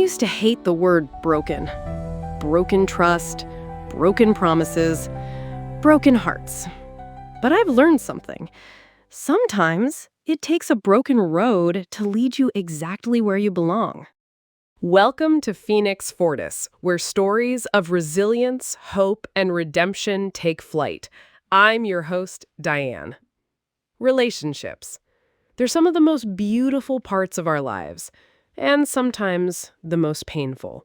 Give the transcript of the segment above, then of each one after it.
used to hate the word broken. Broken trust, broken promises, broken hearts. But I've learned something. Sometimes it takes a broken road to lead you exactly where you belong. Welcome to Phoenix Fortis, where stories of resilience, hope, and redemption take flight. I'm your host, Diane. Relationships. They're some of the most beautiful parts of our lives, and sometimes the most painful.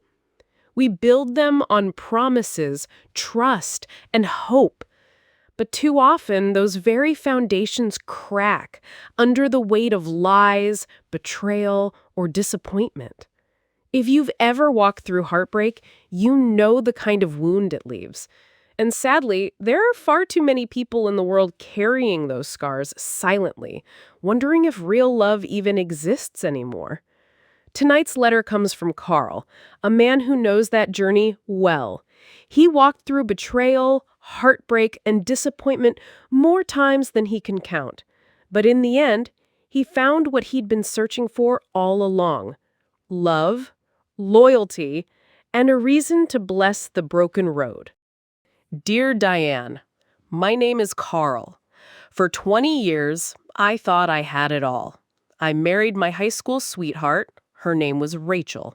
We build them on promises, trust, and hope. But too often, those very foundations crack under the weight of lies, betrayal, or disappointment. If you've ever walked through heartbreak, you know the kind of wound it leaves. And sadly, there are far too many people in the world carrying those scars silently, wondering if real love even exists anymore. Tonight's letter comes from Carl, a man who knows that journey well. He walked through betrayal, heartbreak, and disappointment more times than he can count. But in the end, he found what he'd been searching for all along: love, loyalty, and a reason to bless the broken road. Dear Diane, my name is Carl. For 20 years, I thought I had it all. I married my high school sweetheart. Her name was Rachel.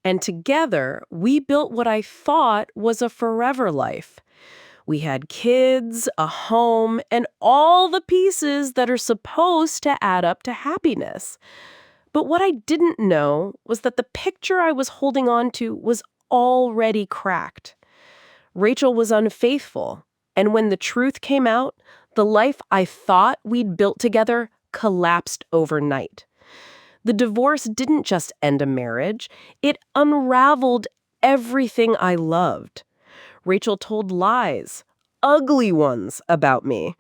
And together, we built what I thought was a forever life. We had kids, a home, and all the pieces that are supposed to add up to happiness. But what I didn't know was that the picture I was holding on to was already cracked. Rachel was unfaithful, and when the truth came out, the life I thought we'd built together collapsed overnight. The divorce didn't just end a marriage, it unraveled everything I loved. Rachel told lies, ugly ones, about me.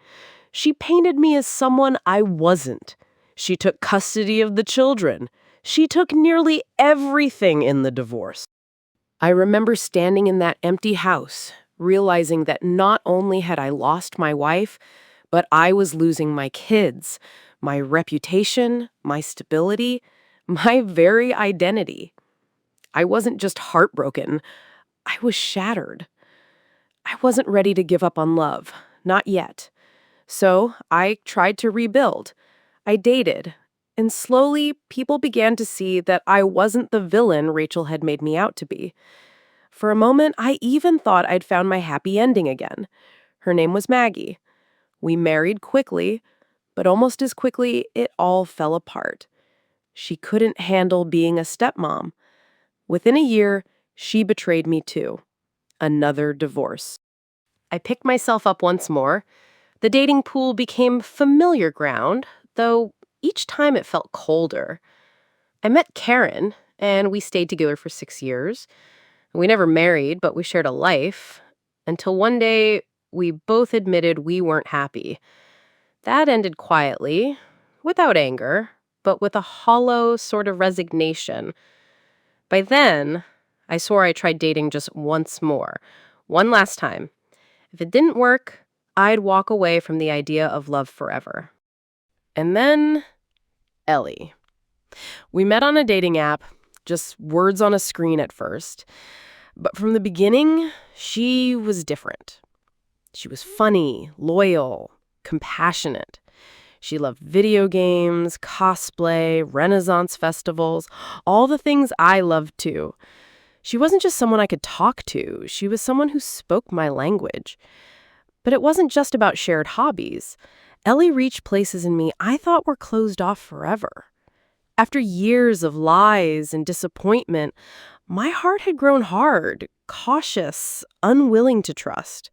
She painted me as someone I wasn't. She took custody of the children. She took nearly everything in the divorce. I remember standing in that empty house, realizing that not only had I lost my wife, but I was losing my kids, my reputation, my stability, my very identity. I wasn't just heartbroken. I was shattered. I wasn't ready to give up on love, not yet. So I tried to rebuild. I dated, and slowly people began to see that I wasn't the villain Rachel had made me out to be. For a moment, I even thought I'd found my happy ending again. Her name was Maggie. We married quickly, but almost as quickly, it all fell apart. She couldn't handle being a stepmom. Within a year, she betrayed me too. Another divorce. I picked myself up once more. The dating pool became familiar ground, though each time it felt colder. I met Karen, and we stayed together for 6 years. We never married, but we shared a life, until one day we both admitted we weren't happy. That ended quietly, without anger, but with a hollow sort of resignation. By then, I swore I tried dating just once more, one last time. If it didn't work, I'd walk away from the idea of love forever. And then, Ellie. We met on a dating app, just words on a screen at first. But from the beginning, she was different. She was funny, loyal, compassionate. She loved video games, cosplay, Renaissance festivals, all the things I loved too. She wasn't just someone I could talk to. She was someone who spoke my language. But it wasn't just about shared hobbies. Ellie reached places in me I thought were closed off forever. After years of lies and disappointment, my heart had grown hard, cautious, unwilling to trust.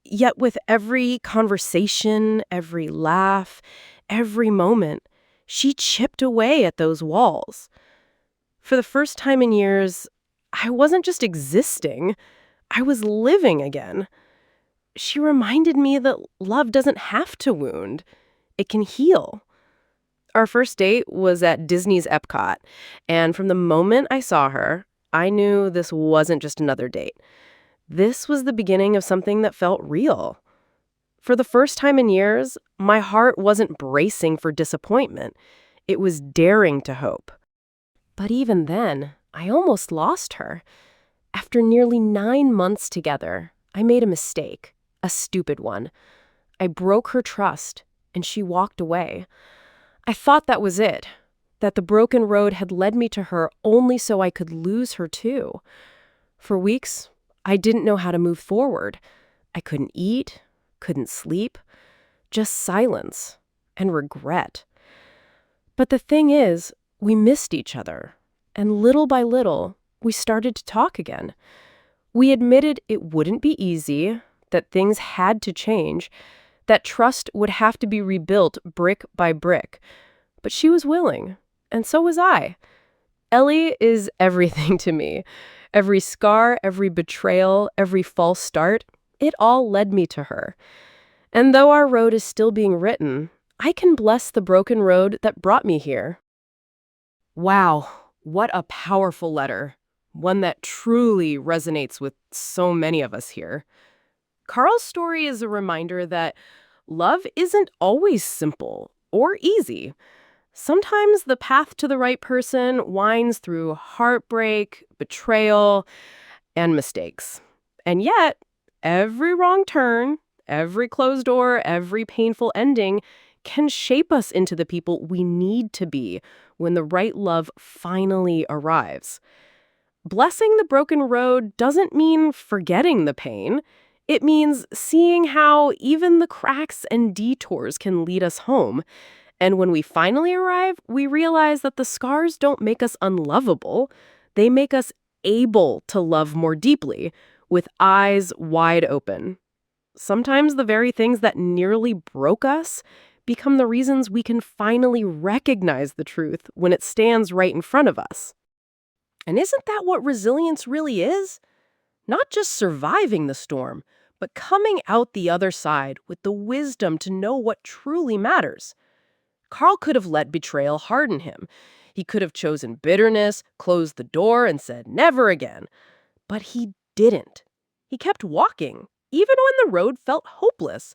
Yet with every conversation, every laugh, every moment, she chipped away at those walls. For the first time in years, I wasn't just existing, I was living again. She reminded me that love doesn't have to wound, it can heal. Our first date was at Disney's Epcot, and from the moment I saw her, I knew this wasn't just another date. This was the beginning of something that felt real. For the first time in years, my heart wasn't bracing for disappointment. It was daring to hope. But even then, I almost lost her. After nearly 9 months together, I made a mistake, a stupid one. I broke her trust, and she walked away. I thought that was it, that the broken road had led me to her only so I could lose her too. For weeks, I didn't know how to move forward. I couldn't eat, couldn't sleep, just silence and regret. But the thing is, we missed each other, and little by little, we started to talk again. We admitted it wouldn't be easy, that things had to change, that trust would have to be rebuilt brick by brick. But she was willing, and so was I. Ellie is everything to me. Every scar, every betrayal, every false start, it all led me to her. And though our road is still being written, I can bless the broken road that brought me here. Wow, what a powerful letter. One that truly resonates with so many of us here. Carl's story is a reminder that love isn't always simple or easy. Sometimes the path to the right person winds through heartbreak, betrayal, and mistakes. And yet, every wrong turn, every closed door, every painful ending can shape us into the people we need to be when the right love finally arrives. Blessing the broken road doesn't mean forgetting the pain. It means seeing how even the cracks and detours can lead us home. And when we finally arrive, we realize that the scars don't make us unlovable. They make us able to love more deeply, with eyes wide open. Sometimes the very things that nearly broke us become the reasons we can finally recognize the truth when it stands right in front of us. And isn't that what resilience really is? Not just surviving the storm, but coming out the other side with the wisdom to know what truly matters. Carl could have let betrayal harden him. He could have chosen bitterness, closed the door, and said, "Never again." But he didn't. He kept walking, even when the road felt hopeless.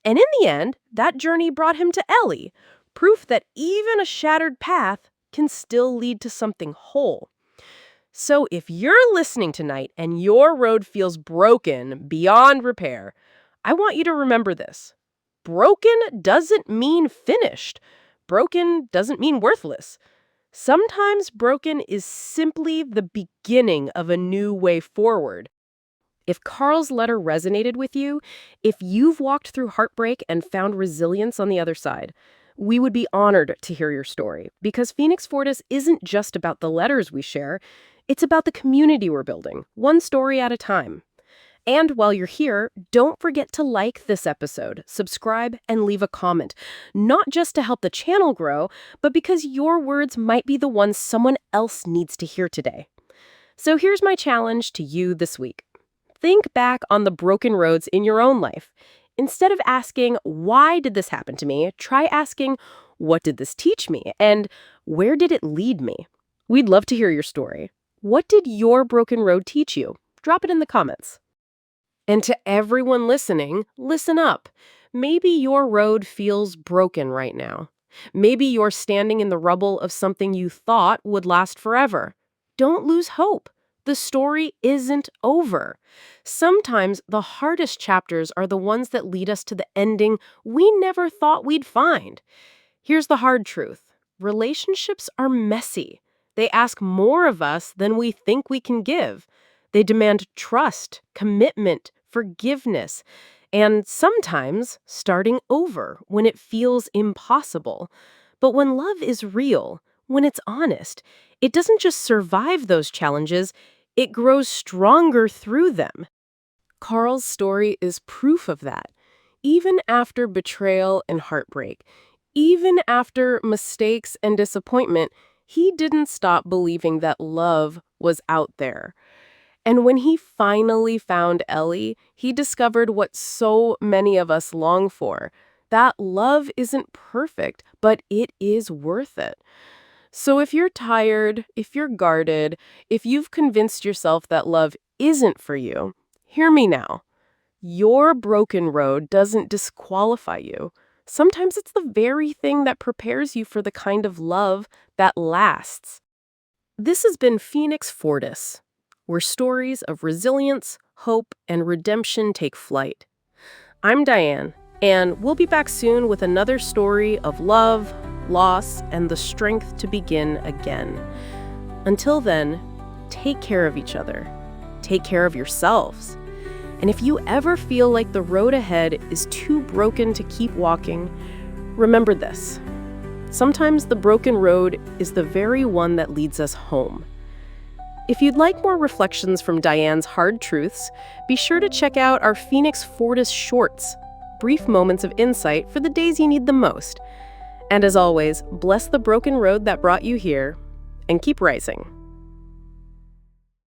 And in the end, that journey brought him to Ellie, proof that even a shattered path can still lead to something whole. So if you're listening tonight and your road feels broken beyond repair, I want you to remember this. Broken doesn't mean finished. Broken doesn't mean worthless. Sometimes broken is simply the beginning of a new way forward. If Carl's letter resonated with you, if you've walked through heartbreak and found resilience on the other side, we would be honored to hear your story, because Phoenix Fortis isn't just about the letters we share, it's about the community we're building, one story at a time. And while you're here, don't forget to like this episode, subscribe, and leave a comment, not just to help the channel grow, but because your words might be the ones someone else needs to hear today. So here's my challenge to you this week. Think back on the broken roads in your own life. Instead of asking, "Why did this happen to me?" try asking, "What did this teach me?" and "Where did it lead me?" We'd love to hear your story. What did your broken road teach you? Drop it in the comments. And to everyone listening, listen up. Maybe your road feels broken right now. Maybe you're standing in the rubble of something you thought would last forever. Don't lose hope. The story isn't over. Sometimes the hardest chapters are the ones that lead us to the ending we never thought we'd find. Here's the hard truth. Relationships are messy. They ask more of us than we think we can give. They demand trust, commitment, forgiveness, and sometimes starting over when it feels impossible. But when love is real, when it's honest, it doesn't just survive those challenges, it grows stronger through them. Carl's story is proof of that. Even after betrayal and heartbreak, even after mistakes and disappointment, he didn't stop believing that love was out there. And when he finally found Ellie, he discovered what so many of us long for, that love isn't perfect, but it is worth it. So if you're tired, if you're guarded, if you've convinced yourself that love isn't for you, hear me now. Your broken road doesn't disqualify you. Sometimes it's the very thing that prepares you for the kind of love that lasts. This has been Phoenix Fortis, where stories of resilience, hope, and redemption take flight. I'm Diane, and we'll be back soon with another story of love, loss, and the strength to begin again. Until then, take care of each other. Take care of yourselves. And if you ever feel like the road ahead is too broken to keep walking, remember this. Sometimes the broken road is the very one that leads us home. If you'd like more reflections from Diane's hard truths, be sure to check out our Phoenix Fortis shorts, brief moments of insight for the days you need them most. And as always, bless the broken road that brought you here, and keep rising.